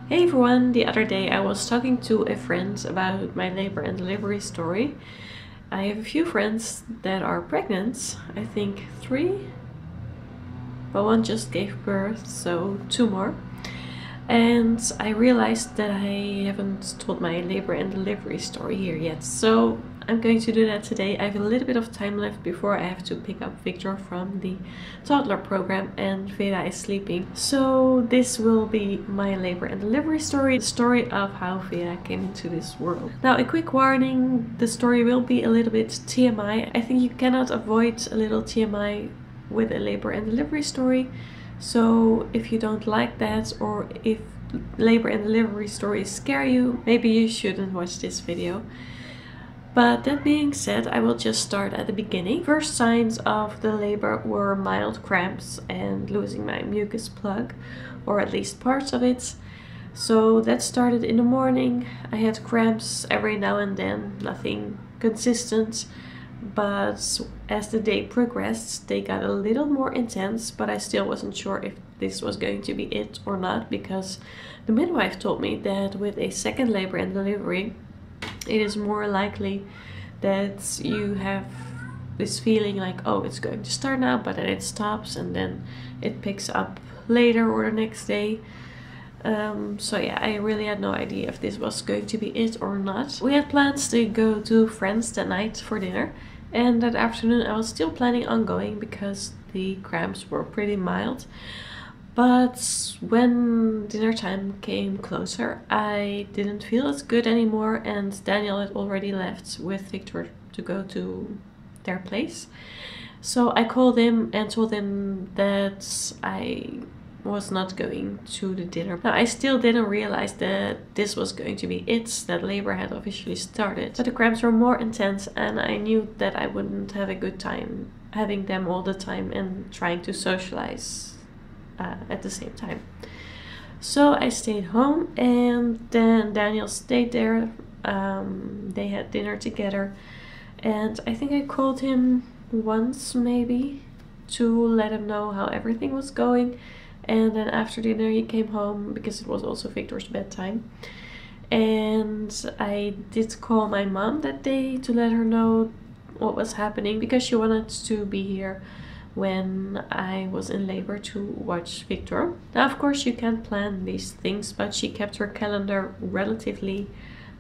Hey everyone, the other day I was talking to a friend about my labor and delivery story. I have a few friends that are pregnant, I think 3, but one just gave birth, so 2 more. And I realized that I haven't told my labor and delivery story here yet, so I'm going to do that today. I have a little bit of time left before I have to pick up Victor from the toddler program and Vera is sleeping. So this will be my labor and delivery story, the story of how Vera came into this world. Now, a quick warning, the story will be a little bit TMI. I think you cannot avoid a little TMI with a labor and delivery story. So if you don't like that, or if labor and delivery stories scare you, maybe you shouldn't watch this video. But that being said, I will just start at the beginning. First signs of the labor were mild cramps and losing my mucus plug, or at least parts of it. So that started in the morning. I had cramps every now and then, nothing consistent. But as the day progressed, they got a little more intense, but I still wasn't sure if this was going to be it or not, because the midwife told me that with a second labor and delivery, it is more likely that you have this feeling like, oh, it's going to start now, but then it stops and then it picks up later or the next day. So yeah, I really had no idea if this was going to be it or not. We had plans to go to friends that night for dinner, and that afternoon I was still planning on going because the cramps were pretty mild. But when dinner time came closer, I didn't feel as good anymore, and Daniel had already left with Victor to go to their place. So I called him and told him that I was not going to the dinner. Now, I still didn't realize that this was going to be it, that labor had officially started. But the cramps were more intense, and I knew that I wouldn't have a good time having them all the time and trying to socialize at the same time. So I stayed home, and then Daniel stayed there. They had dinner together, and I think I called him once maybe to let him know how everything was going. And then after dinner he came home because it was also Victor's bedtime. And I did call my mom that day to let her know what was happening, because she wanted to be here when I was in labor to watch Victor. Now, of course, you can't plan these things, but she kept her calendar relatively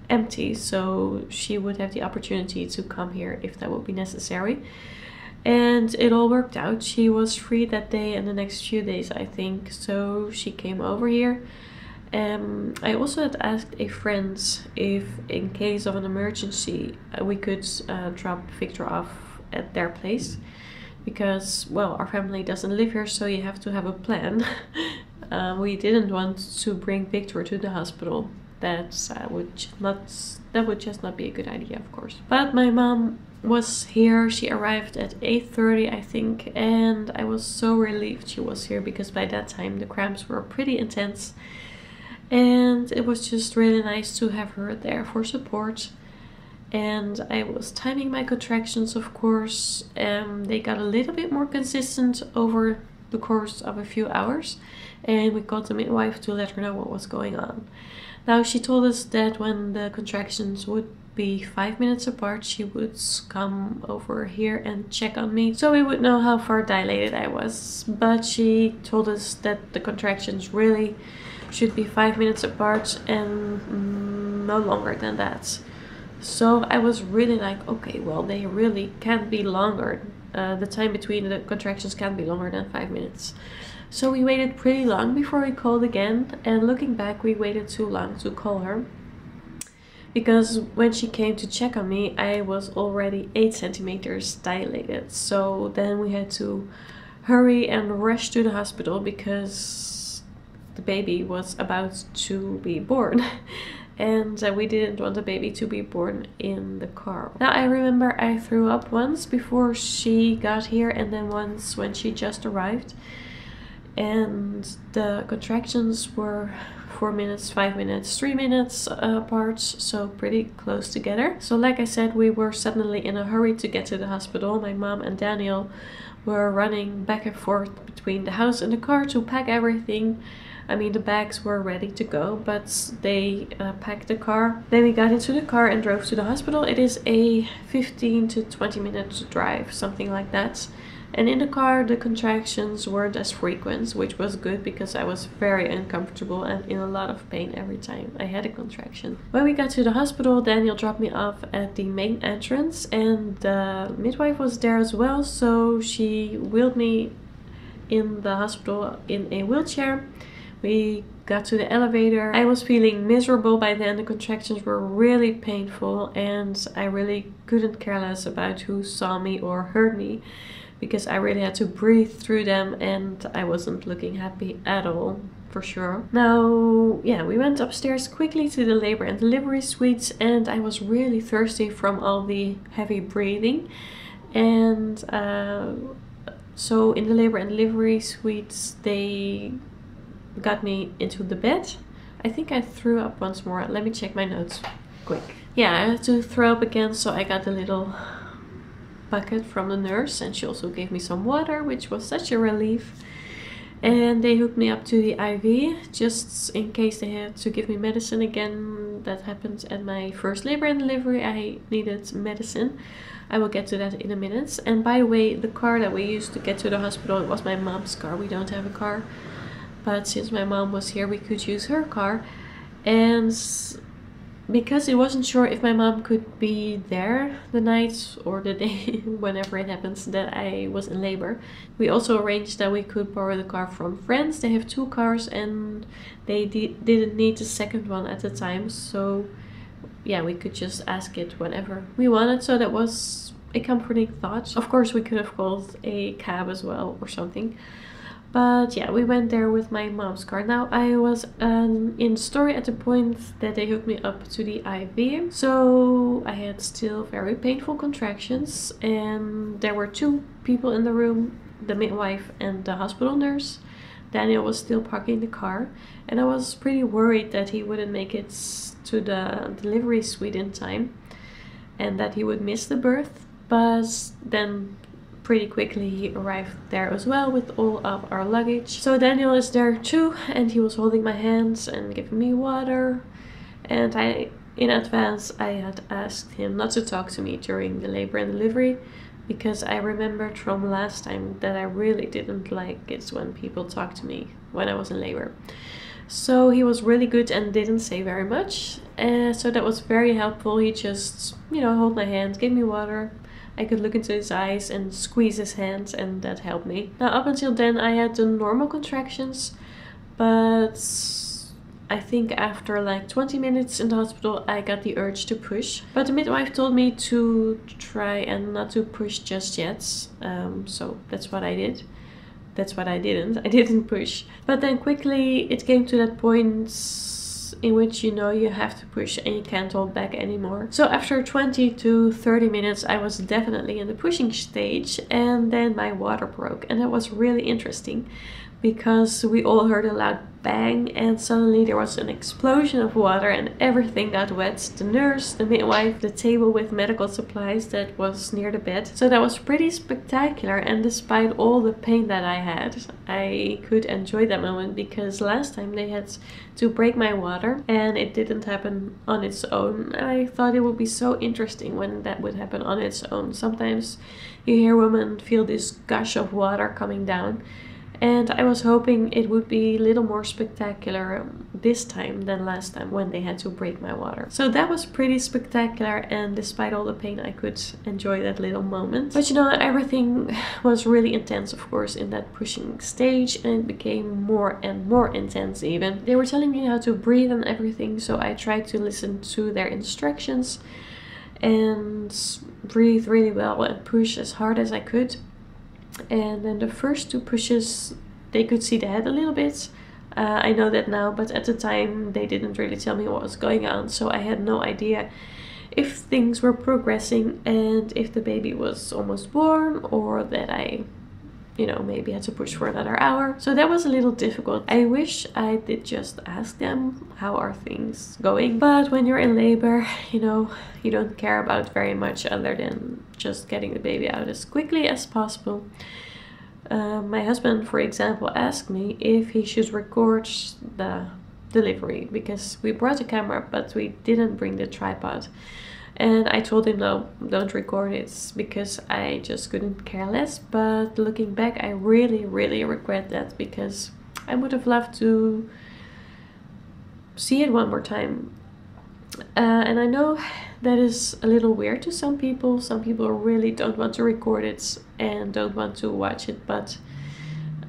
empty, so she would have the opportunity to come here if that would be necessary. And it all worked out. She was free that day and the next few days, I think, so she came over here. I also had asked a friend if, in case of an emergency, we could drop Victor off at their place, because, well, our family doesn't live here, so you have to have a plan. We didn't want to bring Victor to the hospital. That would just not be a good idea, of course. But my mom was here. She arrived at 8:30, I think, and I was so relieved she was here, because by that time the cramps were pretty intense, and it was just really nice to have her there for support. And I was timing my contractions, of course. They got a little bit more consistent over the course of a few hours, and we called the midwife to let her know what was going on. Now, she told us that when the contractions would be 5 minutes apart, she would come over here and check on me, so we would know how far dilated I was. But she told us that the contractions really should be 5 minutes apart and no longer than that. So I was really like, okay, well, they really can't be longer. The time between the contractions can't be longer than 5 minutes. So we waited pretty long before we called again, and looking back, we waited too long to call her, because when she came to check on me, I was already 8 centimeters dilated. So then we had to hurry and rush to the hospital because the baby was about to be born. And we didn't want the baby to be born in the car. Now, I remember I threw up once before she got here, and then once when she just arrived. And the contractions were 4 minutes, 5 minutes, 3 minutes apart, so pretty close together. So like I said, we were suddenly in a hurry to get to the hospital. My mom and Daniel were running back and forth between the house and the car to pack everything. I mean, the bags were ready to go, but they packed the car. Then we got into the car and drove to the hospital. It is a 15 to 20 minute drive, something like that. And in the car, the contractions weren't as frequent, which was good because I was very uncomfortable and in a lot of pain every time I had a contraction. When we got to the hospital, Daniel dropped me off at the main entrance, and the midwife was there as well, so she wheeled me in the hospital in a wheelchair. We got to the elevator. I was feeling miserable by then. The contractions were really painful and I really couldn't care less about who saw me or heard me, because I really had to breathe through them and I wasn't looking happy at all, for sure. Now, yeah, we went upstairs quickly to the labor and delivery suites, and I was really thirsty from all the heavy breathing. And so in the labor and delivery suites, they got me into the bed. I think I threw up once more. Let me check my notes quick. Yeah, I had to throw up again, so I got a little bucket from the nurse, and she also gave me some water, which was such a relief. And they hooked me up to the IV just in case they had to give me medicine again. That happened at my first labor and delivery. I needed medicine. I will get to that in a minute. And by the way, the car that we used to get to the hospital, it was my mom's car. We don't have a car, but since my mom was here, we could use her car. And because it wasn't sure if my mom could be there the night or the day whenever it happens that I was in labor, we also arranged that we could borrow the car from friends. They have 2 cars and they didn't need the second one at the time, so yeah, we could just ask it whenever we wanted. So that was a comforting thought. Of course, we could have called a cab as well or something. But yeah, we went there with my mom's car. Now, I was in story at the point that they hooked me up to the IV. So I had still very painful contractions, and there were 2 people in the room, the midwife and the hospital nurse. Daniel was still parking the car, and I was pretty worried that he wouldn't make it to the delivery suite in time and that he would miss the birth. But then pretty quickly he arrived there as well with all of our luggage. So Daniel is there too, and he was holding my hands and giving me water. And in advance I had asked him not to talk to me during the labor and delivery, because I remembered from last time that I really didn't like it when people talked to me when I was in labor. So he was really good and didn't say very much, so that was very helpful. He just, you know, held my hand, gave me water. I could look into his eyes and squeeze his hands, and that helped me. Now, up until then I had the normal contractions, but I think after like 20 minutes in the hospital I got the urge to push. But the midwife told me to try and not to push just yet, so that's what I did. That's what I didn't. I didn't push. But then quickly it came to that point in which, you know, you have to push and you can't hold back anymore. So after 20 to 30 minutes I was definitely in the pushing stage, and then my water broke. And that was really interesting because we all heard a loud bang, and suddenly there was an explosion of water and everything got wet. The nurse, the midwife, the table with medical supplies that was near the bed. So that was pretty spectacular, and despite all the pain that I had, I could enjoy that moment, because last time they had to break my water and it didn't happen on its own. And I thought it would be so interesting when that would happen on its own. Sometimes you hear women feel this gush of water coming down, and I was hoping it would be a little more spectacular this time than last time when they had to break my water. So that was pretty spectacular, and despite all the pain I could enjoy that little moment. But you know, everything was really intense, of course, in that pushing stage, and it became more and more intense even. They were telling me how to breathe and everything, so I tried to listen to their instructions and breathe really well and push as hard as I could. And then the first 2 pushes, they could see the head a little bit. I know that now, but at the time they didn't really tell me what was going on, so I had no idea if things were progressing and if the baby was almost born, or that I, you know, maybe had to push for another hour. So that was a little difficult. I wish I did just ask them, how are things going? But when you're in labor, you know, you don't care about very much other than just getting the baby out as quickly as possible. My husband, for example, asked me if he should record the delivery because we brought a camera but we didn't bring the tripod. And I told him no, don't record it, because I just couldn't care less. But looking back, I really regret that, because I would have loved to see it one more time. And I know that is a little weird to some people. Some people really don't want to record it and don't want to watch it, but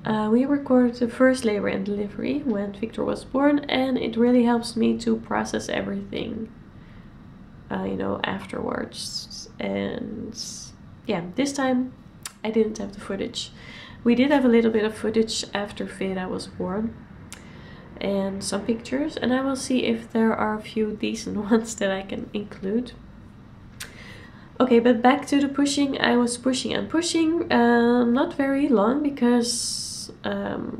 we recorded the first labor and delivery when Victor was born, and it really helps me to process everything, you know, afterwards. And yeah, this time I didn't have the footage. We did have a little bit of footage after Vera was born and some pictures, and I will see if there are a few decent ones that I can include. Okay, but back to the pushing. I was pushing and pushing, not very long, because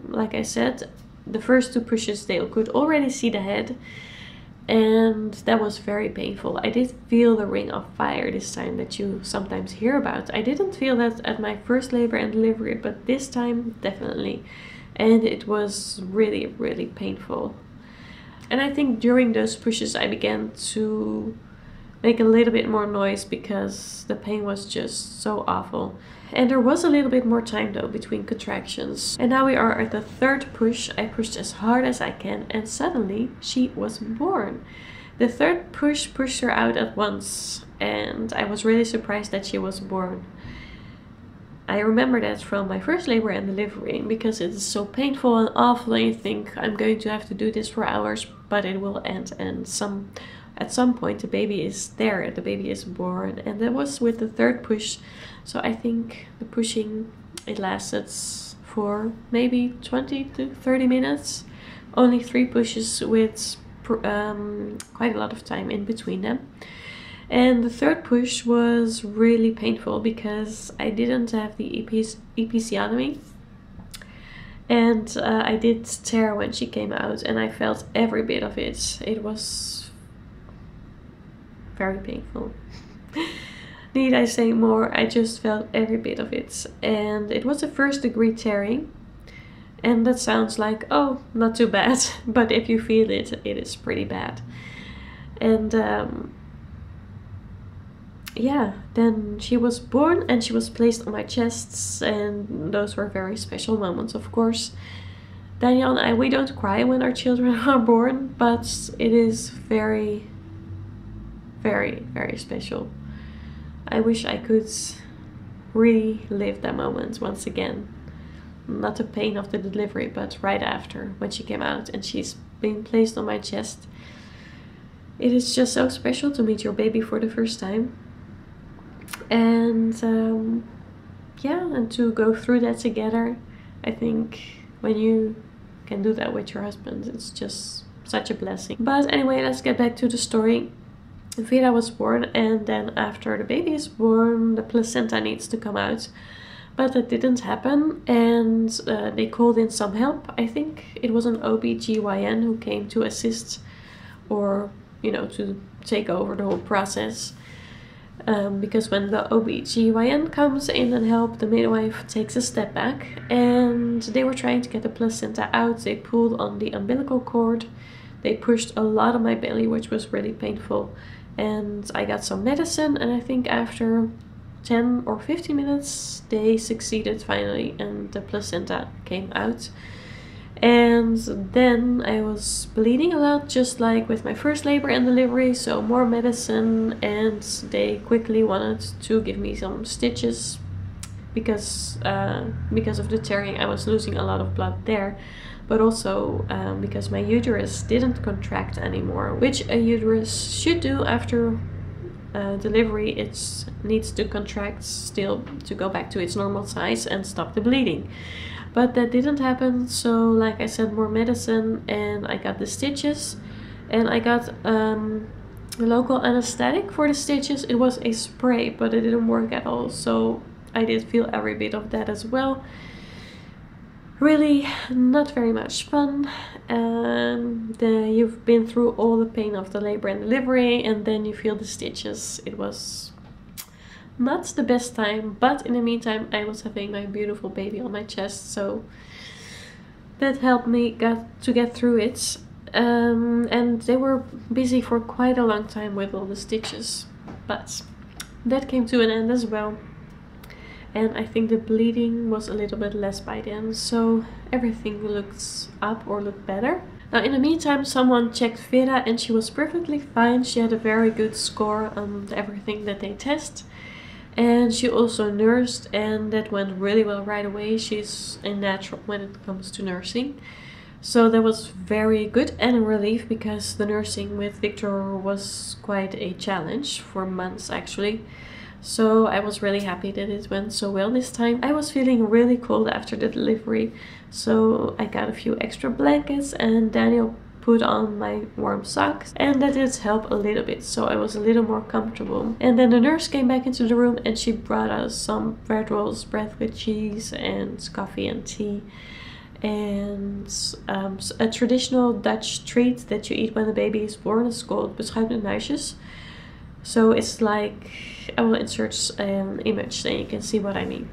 like I said, the first two pushes, they could already see the head, and that was very painful. I did feel the ring of fire this time that you sometimes hear about. I didn't feel that at my first labor and delivery, but this time definitely. And it was really painful. And I think during those pushes I began to make a little bit more noise because the pain was just so awful. And there was a little bit more time though between contractions. And now we are at the third push. I pushed as hard as I can, and suddenly she was born. The third push pushed her out at once, and I was really surprised that she was born. I remember that from my first labor and delivery, because it is so painful and awful, and you think, I'm going to have to do this for hours, but it will end, and at some point the baby is there, the baby is born. And that was with the third push. So I think the pushing, it lasted for maybe 20 to 30 minutes. Only 3 pushes with quite a lot of time in between them. And the third push was really painful because I didn't have the episiotomy, and I did tear when she came out, and I felt every bit of it. It was very painful. Need I say more? I just felt every bit of it, and it was a 1st degree tearing, and that sounds like, oh, not too bad, but if you feel it, it is pretty bad. And yeah, then she was born and she was placed on my chest, and those were very special moments, of course. Daniel and I, we don't cry when our children are born, but it is very special. I wish I could relive that moment once again. Not the pain of the delivery, but right after, when she came out and she's being placed on my chest. It is just so special to meet your baby for the first time. And yeah, and to go through that together. I think when you can do that with your husband, it's just such a blessing. But anyway, let's get back to the story. Vera was born, and then after the baby is born, the placenta needs to come out. But that didn't happen, and they called in some help. I think it was an OB/GYN who came to assist, or, you know, to take over the whole process. Because when the OB/GYN comes in and help, the midwife takes a step back, and they were trying to get the placenta out. They pulled on the umbilical cord. They pushed a lot on my belly, which was really painful. And I got some medicine, and I think after 10 or 15 minutes they succeeded finally, and the placenta came out. And then I was bleeding a lot, just like with my first labor and delivery, so more medicine, and they quickly wanted to give me some stitches because of the tearing. I was losing a lot of blood there, but also because my uterus didn't contract anymore, which a uterus should do after delivery. It needs to contract still to go back to its normal size and stop the bleeding. But that didn't happen, so like I said, more medicine, and I got the stitches, and I got a local anesthetic for the stitches. It was a spray, but it didn't work at all, so I did feel every bit of that as well. Really not very much fun. You've been through all the pain of the labor and delivery, and then you feel the stitches. It was not the best time, but in the meantime I was having my beautiful baby on my chest, so that helped me to get through it. And they were busy for quite a long time with all the stitches, but that came to an end as well. And I think the bleeding was a little bit less by then, so everything looked up or looked better. Now in the meantime, someone checked Vera and she was perfectly fine. She had a very good score on everything that they test. And she also nursed, and that went really well right away. She's a natural when it comes to nursing. So that was very good and a relief, because the nursing with Victor was quite a challenge for months actually. So I was really happy that it went so well this time. I was feeling really cold after the delivery, so I got a few extra blankets and Daniel put on my warm socks, and that did help a little bit, so I was a little more comfortable. And then the nurse came back into the room and she brought us some bread rolls, bread with cheese and coffee and tea, and a traditional Dutch treat that you eat when the baby is born. It's called beschuit met muisjes. So it's like, I will insert an image then you can see what I mean.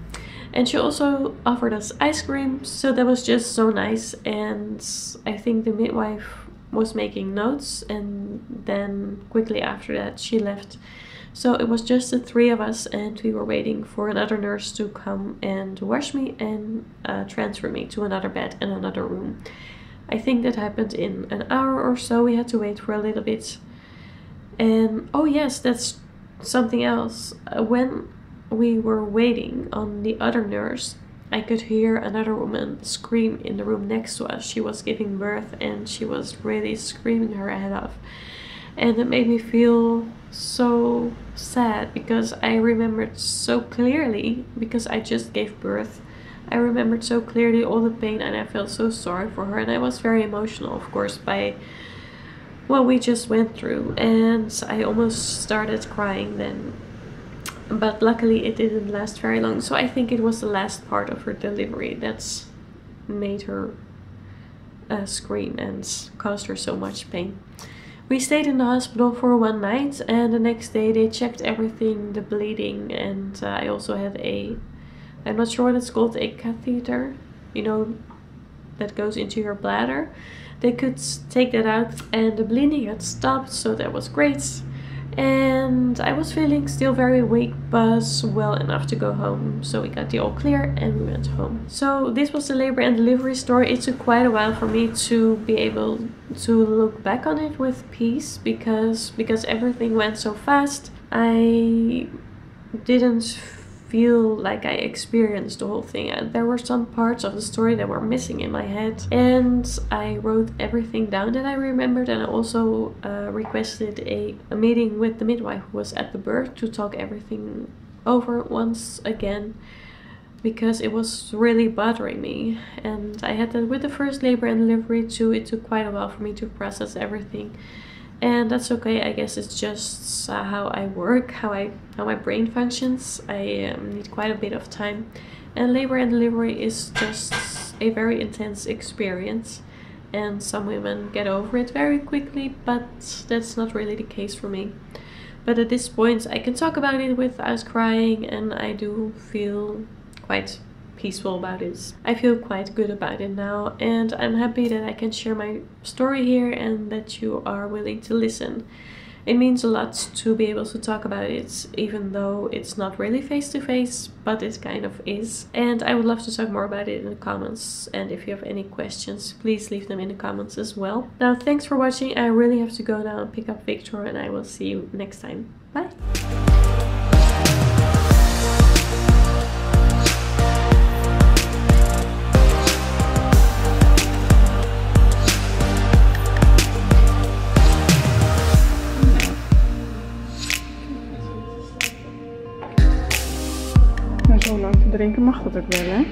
And she also offered us ice cream, so that was just so nice. And I think the midwife was making notes, and then quickly after that she left. So it was just the three of us, and we were waiting for another nurse to come and wash me and transfer me to another bed in another room. I think that happened in an hour or so. We had to wait for a little bit. And oh yes, that's something else. When we were waiting on the other nurse, I could hear another woman scream in the room next to us. She was giving birth and she was really screaming her head off. And it made me feel so sad, because I remembered so clearly, because I just gave birth, I remembered so clearly all the pain, and I felt so sorry for her. And I was very emotional, of course, by what we just went through, and I almost started crying then. But luckily it didn't last very long, so I think it was the last part of her delivery that's made her scream and caused her so much pain. We stayed in the hospital for one night, and the next day they checked everything, the bleeding, and I also had I'm not sure what it's called, a catheter, you know, that goes into your bladder. They could take that out and the bleeding had stopped, so that was great. And I was feeling still very weak, but well enough to go home. So we got the all clear and we went home. So this was the labor and delivery story. It took quite a while for me to be able to look back on it with peace, because everything went so fast. I didn't feel like I experienced the whole thing. There were some parts of the story that were missing in my head, and I wrote everything down that I remembered, and I also requested a meeting with the midwife who was at the birth to talk everything over once again, because it was really bothering me. And I had that with the first labor and delivery too. It took quite a while for me to process everything. And that's okay, I guess it's just how I work, how my brain functions. I need quite a bit of time. And labor and delivery is just a very intense experience. And some women get over it very quickly, but that's not really the case for me. But at this point I can talk about it without crying, and I do feel quite peaceful about it. I feel quite good about it now, and I'm happy that I can share my story here and that you are willing to listen. It means a lot to be able to talk about it, even though it's not really face to face, but it kind of is. And I would love to talk more about it in the comments, and if you have any questions, please leave them in the comments as well. Now, thanks for watching. I really have to go now and pick up Victor, and I will see you next time. Bye! Zo lang te drinken mag dat ook wel, hè?